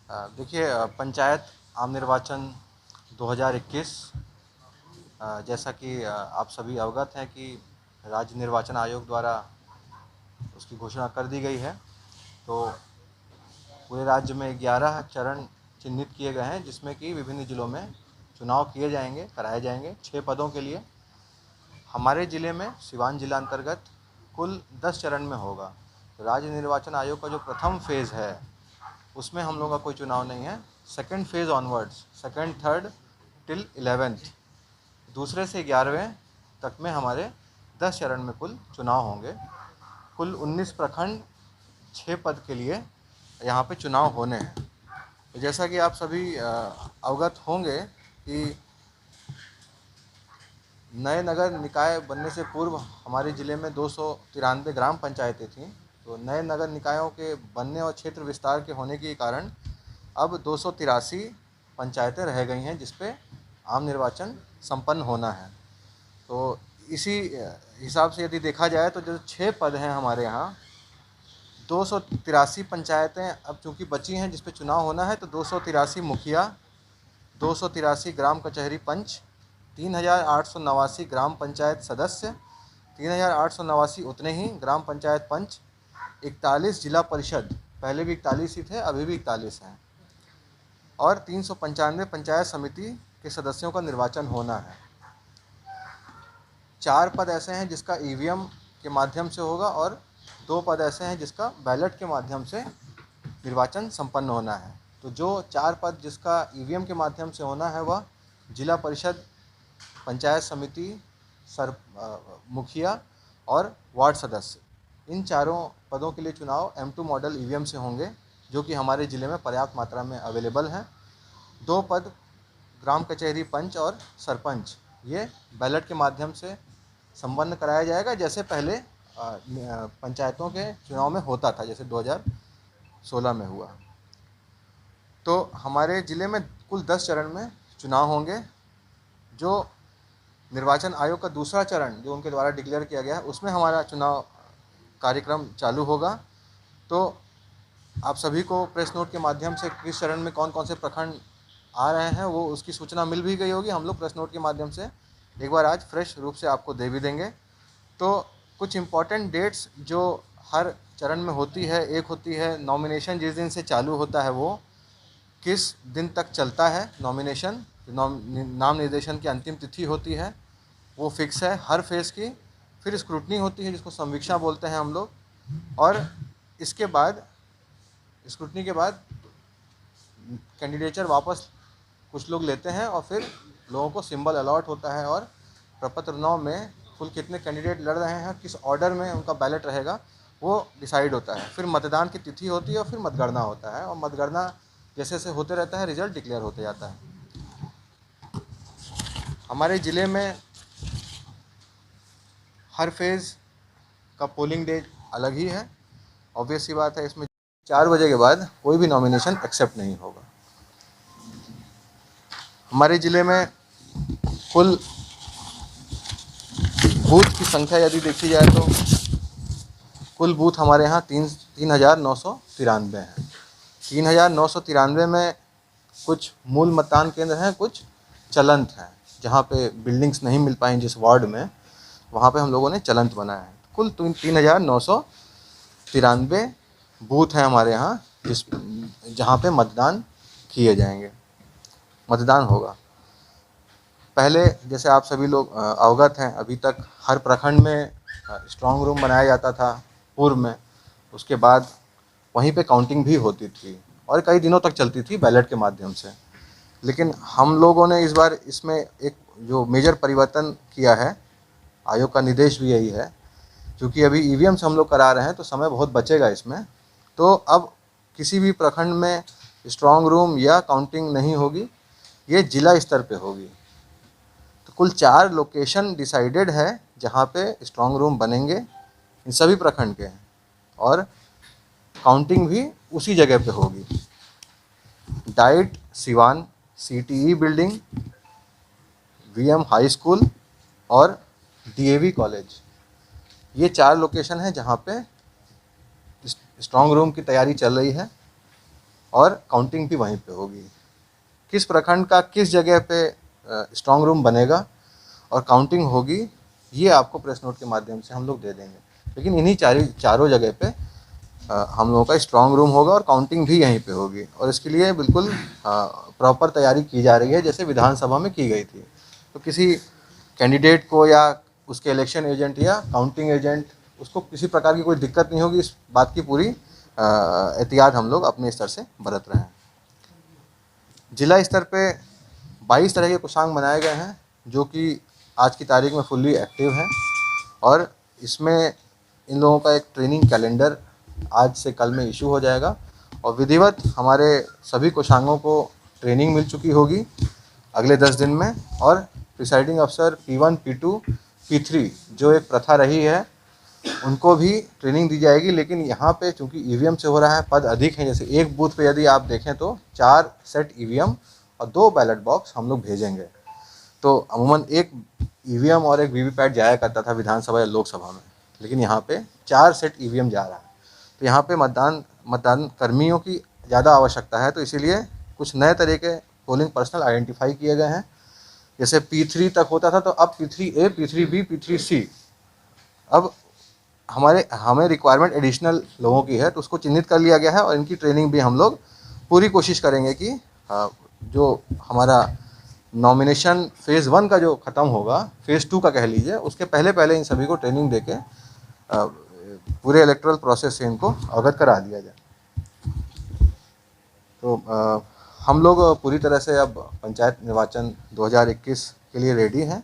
देखिए, पंचायत आम निर्वाचन 2021, जैसा कि आप सभी अवगत हैं कि राज्य निर्वाचन आयोग द्वारा उसकी घोषणा कर दी गई है। तो पूरे राज्य में 11 चरण चिन्हित किए गए हैं, जिसमें कि विभिन्न जिलों में चुनाव किए जाएंगे, कराए जाएंगे 6 पदों के लिए। हमारे ज़िले में सिवान जिला अंतर्गत कुल 10 चरण में होगा। तो राज्य निर्वाचन आयोग का जो प्रथम फेज़ है उसमें हम लोगों का कोई चुनाव नहीं है। Second phase onwards, second, third till 11th, दूसरे से 11वें तक में हमारे 10 चरण में कुल चुनाव होंगे। कुल 19 प्रखंड, 6 पद के लिए यहाँ पे चुनाव होने हैं। तो जैसा कि आप सभी अवगत होंगे कि नए नगर निकाय बनने से पूर्व हमारे ज़िले में 293 ग्राम पंचायतें थीं। तो नए नगर निकायों के बनने और क्षेत्र विस्तार के होने के कारण अब 283 पंचायतें रह गई हैं, जिस पे आम निर्वाचन संपन्न होना है। तो इसी हिसाब से यदि देखा जाए तो जो 6 पद हैं हमारे यहाँ, 283 पंचायतें अब चूँकि बची हैं जिस पे चुनाव होना है, तो 283 मुखिया, 283 ग्राम कचहरी पंच, 3889 ग्राम पंचायत सदस्य, 3889 उतने ही ग्राम पंचायत पंच, 41 जिला परिषद, पहले भी 41 ही थे, अभी भी 41 हैं, और 395 पंचायत समिति के सदस्यों का निर्वाचन होना है। 4 पद ऐसे हैं जिसका ईवीएम के माध्यम से होगा, और 2 पद ऐसे हैं जिसका बैलेट के माध्यम से निर्वाचन संपन्न होना है। तो जो 4 पद जिसका ईवीएम के माध्यम से होना है वह जिला परिषद, पंचायत समिति, मुखिया और वार्ड सदस्य, इन चारों पदों के लिए चुनाव M2 मॉडल ईवीएम से होंगे, जो कि हमारे ज़िले में पर्याप्त मात्रा में अवेलेबल हैं। 2 पद ग्राम कचहरी पंच और सरपंच, ये बैलेट के माध्यम से संपन्न कराया जाएगा, जैसे पहले पंचायतों के चुनाव में होता था, जैसे 2016 में हुआ। तो हमारे ज़िले में कुल 10 चरण में चुनाव होंगे। जो निर्वाचन आयोग का दूसरा चरण जो उनके द्वारा डिक्लेयर किया गया है, उसमें हमारा चुनाव कार्यक्रम चालू होगा। तो आप सभी को प्रेस नोट के माध्यम से किस चरण में कौन कौन से प्रखंड आ रहे हैं वो उसकी सूचना मिल भी गई होगी। हम लोग प्रेस नोट के माध्यम से एक बार आज फ्रेश रूप से आपको दे भी देंगे। तो कुछ इम्पॉर्टेंट डेट्स जो हर चरण में होती है, एक होती है नॉमिनेशन जिस दिन से चालू होता है वो किस दिन तक चलता है। नॉमिनेशन, नाम निर्देशन की अंतिम तिथि होती है, वो फिक्स है हर फेज़ की। फिर स्क्रूटनी होती है जिसको संवीक्षा बोलते हैं हम लोग, और इसके बाद स्क्रूटनी के बाद कैंडिडेचर वापस कुछ लोग लेते हैं, और फिर लोगों को सिंबल अलॉट होता है, और प्रपत्र 9 में कुल कितने कैंडिडेट लड़ रहे हैं, किस ऑर्डर में उनका बैलेट रहेगा, वो डिसाइड होता है। फिर मतदान की तिथि होती है, और फिर मतगणना होता है, और मतगणना जैसे जैसे होते रहता है रिजल्ट डिक्लेयर होते जाता है। हमारे ज़िले में हर फेज़ का पोलिंग डे अलग ही है। ऑब्वियस सी बात है, इसमें 4 बजे के बाद कोई भी नॉमिनेशन एक्सेप्ट नहीं होगा। हमारे ज़िले में कुल बूथ की संख्या यदि देखी जाए तो कुल बूथ हमारे यहाँ 3993 हैं। 3993 में कुछ मूल मतदान केंद्र हैं, कुछ चलंत हैं, जहाँ पे बिल्डिंग्स नहीं मिल पाई जिस वार्ड में, वहाँ पे हम लोगों ने चलंत बनाया है। कुल 3993 बूथ हैं हमारे यहाँ जहाँ पे मतदान किए जाएंगे, मतदान होगा। पहले जैसे आप सभी लोग अवगत हैं, अभी तक हर प्रखंड में स्ट्रांग रूम बनाया जाता था पूर्व में। उसके बाद वहीं पे काउंटिंग भी होती थी, और कई दिनों तक चलती थी बैलेट के माध्यम से। लेकिन हम लोगों ने इस बार इसमें एक जो मेजर परिवर्तन किया है, आयोग का निर्देश भी यही है, क्योंकि अभी ईवीएम से हम लोग करा रहे हैं तो समय बहुत बचेगा इसमें। तो अब किसी भी प्रखंड में स्ट्रांग रूम या काउंटिंग नहीं होगी, ये जिला स्तर पे होगी। तो कुल 4 लोकेशन डिसाइडेड है जहाँ पे स्ट्रांग रूम बनेंगे, इन सभी प्रखंड के हैं, और काउंटिंग भी उसी जगह पे होगी। Diet Siwan, CTE building, VM high school और DAV कॉलेज, ये 4 लोकेशन हैं जहाँ पे स्ट्रांग रूम की तैयारी चल रही है। और काउंटिंग भी वहीं पे होगी। किस प्रखंड का किस जगह पे स्ट्रांग रूम बनेगा और काउंटिंग होगी, ये आपको प्रेस नोट के माध्यम से हम लोग दे देंगे। लेकिन इन्हीं चारों जगह पे हम लोगों का स्ट्रांग रूम होगा और काउंटिंग भी यहीं पे होगी, और इसके लिए बिल्कुल प्रॉपर तैयारी की जा रही है जैसे विधानसभा में की गई थी। तो किसी कैंडिडेट को या उसके इलेक्शन एजेंट या काउंटिंग एजेंट, उसको किसी प्रकार की कोई दिक्कत नहीं होगी, इस बात की पूरी एहतियात हम लोग अपने स्तर से बरत रहे हैं। जिला स्तर पे 22 तरह के कोषांग बनाए गए हैं जो कि आज की तारीख में फुल्ली एक्टिव हैं, और इसमें इन लोगों का एक ट्रेनिंग कैलेंडर आज से कल में इशू हो जाएगा, और विधिवत हमारे सभी कोषांगों को ट्रेनिंग मिल चुकी होगी अगले 10 दिन में। और प्रिसाइडिंग अफसर P1, P2, P3 जो एक प्रथा रही है, उनको भी ट्रेनिंग दी जाएगी। लेकिन यहाँ पे चूँकि ईवीएम से हो रहा है, पद अधिक हैं, जैसे एक बूथ पे यदि आप देखें तो 4 सेट ईवीएम और 2 बैलेट बॉक्स हम लोग भेजेंगे। तो अमूमन एक ईवीएम और एक वीवीपैट जाया करता था विधानसभा या लोकसभा में, लेकिन यहाँ पे 4 सेट ईवीएम जा रहा है। तो यहाँ पे मतदान कर्मियों की ज़्यादा आवश्यकता है, तो इसीलिए कुछ नए तरह के पोलिंग पर्सनल आइडेंटिफाई किए गए हैं। जैसे P3 तक होता था, तो अब P3A, P3B, P3C, अब हमें रिक्वायरमेंट एडिशनल लोगों की है, तो उसको चिन्हित कर लिया गया है, और इनकी ट्रेनिंग भी हम लोग पूरी कोशिश करेंगे कि जो हमारा नॉमिनेशन फ़ेज़ 1 का जो ख़त्म होगा, फ़ेज़ 2 का कह लीजिए, उसके पहले इन सभी को ट्रेनिंग देके पूरे इलेक्टोरल प्रोसेस से इनको अवगत करा दिया जाए। तो हम लोग पूरी तरह से अब पंचायत निर्वाचन 2021 के लिए रेडी हैं,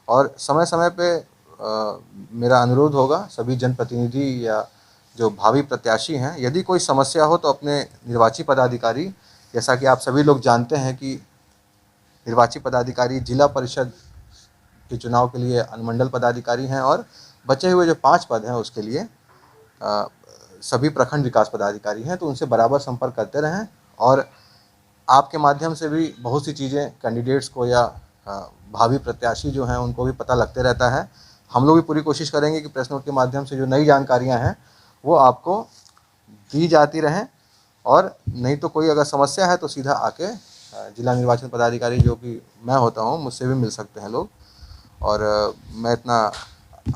और समय समय पे मेरा अनुरोध होगा सभी जनप्रतिनिधि या जो भावी प्रत्याशी हैं, यदि कोई समस्या हो तो अपने निर्वाची पदाधिकारी, जैसा कि आप सभी लोग जानते हैं कि निर्वाची पदाधिकारी जिला परिषद के चुनाव के लिए अनुमंडल पदाधिकारी हैं, और बचे हुए जो 5 पद हैं उसके लिए सभी प्रखंड विकास पदाधिकारी हैं। तो उनसे बराबर संपर्क करते रहें, और आपके माध्यम से भी बहुत सी चीज़ें कैंडिडेट्स को या भावी प्रत्याशी जो हैं उनको भी पता लगते रहता है। हम लोग भी पूरी कोशिश करेंगे कि प्रेस नोट के माध्यम से जो नई जानकारियां हैं वो आपको दी जाती रहें, और नहीं तो कोई अगर समस्या है तो सीधा आके जिला निर्वाचन पदाधिकारी जो कि मैं होता हूं, मुझसे भी मिल सकते हैं लोग। और मैं इतना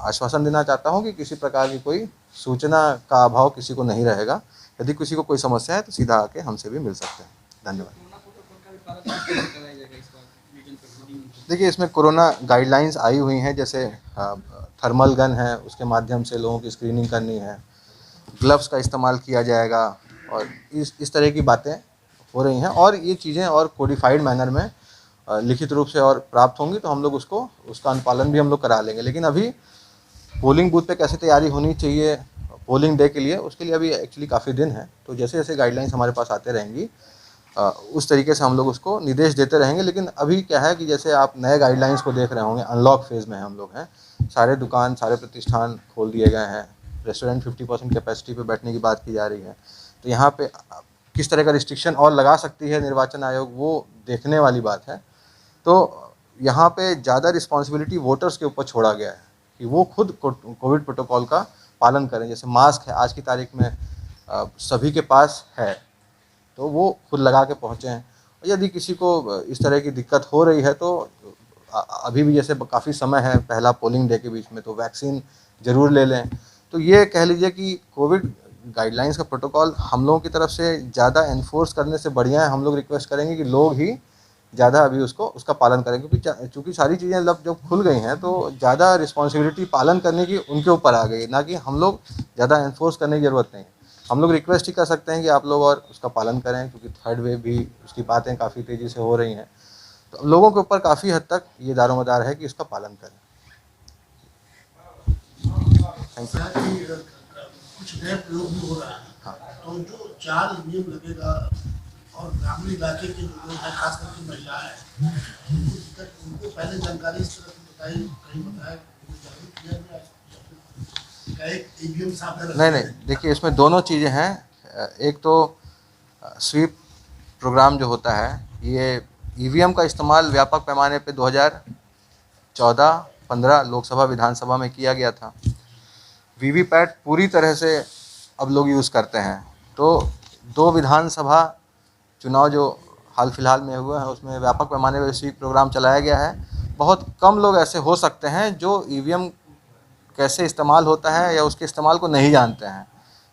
आश्वासन देना चाहता हूं कि किसी प्रकार की कोई सूचना का अभाव किसी को नहीं रहेगा। यदि किसी को कोई समस्या है तो सीधा आके हमसे भी मिल सकते हैं। धन्यवाद। देखिए, इसमें कोरोना गाइडलाइंस आई हुई हैं, जैसे थर्मल गन है, उसके माध्यम से लोगों की स्क्रीनिंग करनी है, ग्लव्स का इस्तेमाल किया जाएगा, और इस तरह की बातें हो रही हैं, और ये चीज़ें और कोडिफाइड मैनर में लिखित रूप से और प्राप्त होंगी, तो हम लोग उसका अनुपालन भी हम लोग करा लेंगे। लेकिन अभी पोलिंग बूथ पे कैसे तैयारी होनी चाहिए पोलिंग डे के लिए, उसके लिए अभी एक्चुअली काफ़ी दिन है। तो जैसे जैसे गाइडलाइंस हमारे पास आते रहेंगी उस तरीके से हम लोग उसको निर्देश देते रहेंगे। लेकिन अभी क्या है कि जैसे आप नए गाइडलाइंस को देख रहे होंगे, अनलॉक फेज़ में हम लोग हैं, सारे दुकान, सारे प्रतिष्ठान खोल दिए गए हैं, रेस्टोरेंट 50% कैपेसिटी पे बैठने की बात की जा रही है। तो यहाँ पे किस तरह का रिस्ट्रिक्शन और लगा सकती है निर्वाचन आयोग, वो देखने वाली बात है। तो यहाँ पे ज़्यादा रिस्पॉन्सिबिलिटी वोटर्स के ऊपर छोड़ा गया है कि वो खुद कोविड प्रोटोकॉल का पालन करें। जैसे मास्क है, आज की तारीख में सभी के पास है, तो वो खुद लगा के पहुँचे हैं। यदि किसी को इस तरह की दिक्कत हो रही है तो अभी भी जैसे काफ़ी समय है पहला पोलिंग डे के बीच में, तो वैक्सीन ज़रूर ले लें। तो ये कह लीजिए कि कोविड गाइडलाइंस का प्रोटोकॉल हम लोगों की तरफ से ज़्यादा एनफोर्स करने से बढ़िया है, हम लोग रिक्वेस्ट करेंगे कि लोग ही ज़्यादा अभी उसका पालन करें, क्योंकि चूँकि सारी चीज़ें जब खुल गई हैं तो ज़्यादा रिस्पॉन्सिबिलिटी पालन करने की उनके ऊपर आ गई, ना कि हम लोग ज़्यादा एनफोर्स करने की ज़रूरत नहीं है। हम लोग रिक्वेस्ट ही कर सकते हैं कि आप लोग और उसका पालन करें, क्योंकि थर्ड वेव भी उसकी बातें काफ़ी तेज़ी से हो रही हैं। तो लोगों के ऊपर काफ़ी हद तक ये दारोमदार है कि इसका पालन करें। Thank you. कुछ नए प्रयोग भी हो रहा है। हाँ। तो जो 4 ईवीएम लगेगा और ग्रामीण इलाके के जो लोग हैं, खास करके महिलाएं, उनको पहले जानकारी इस तरह की बताई, कहीं बताया, जागरूक किया गया ईवीएम साफ नहीं, देखिए इसमें दोनों चीज़ें हैं। एक तो स्वीप प्रोग्राम जो होता है, ये ईवीएम का इस्तेमाल व्यापक पैमाने पे 2014-15 लोकसभा विधानसभा में किया गया था। वीवीपैट पूरी तरह से अब लोग यूज़ करते हैं। तो 2 विधानसभा चुनाव जो हाल फिलहाल में हुए हैं उसमें व्यापक पैमाने पर स्वीप प्रोग्राम चलाया गया है। बहुत कम लोग ऐसे हो सकते हैं जो ईवीएम कैसे इस्तेमाल होता है या उसके इस्तेमाल को नहीं जानते हैं।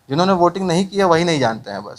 जिन्होंने वोटिंग नहीं किया वही नहीं जानते हैं बस।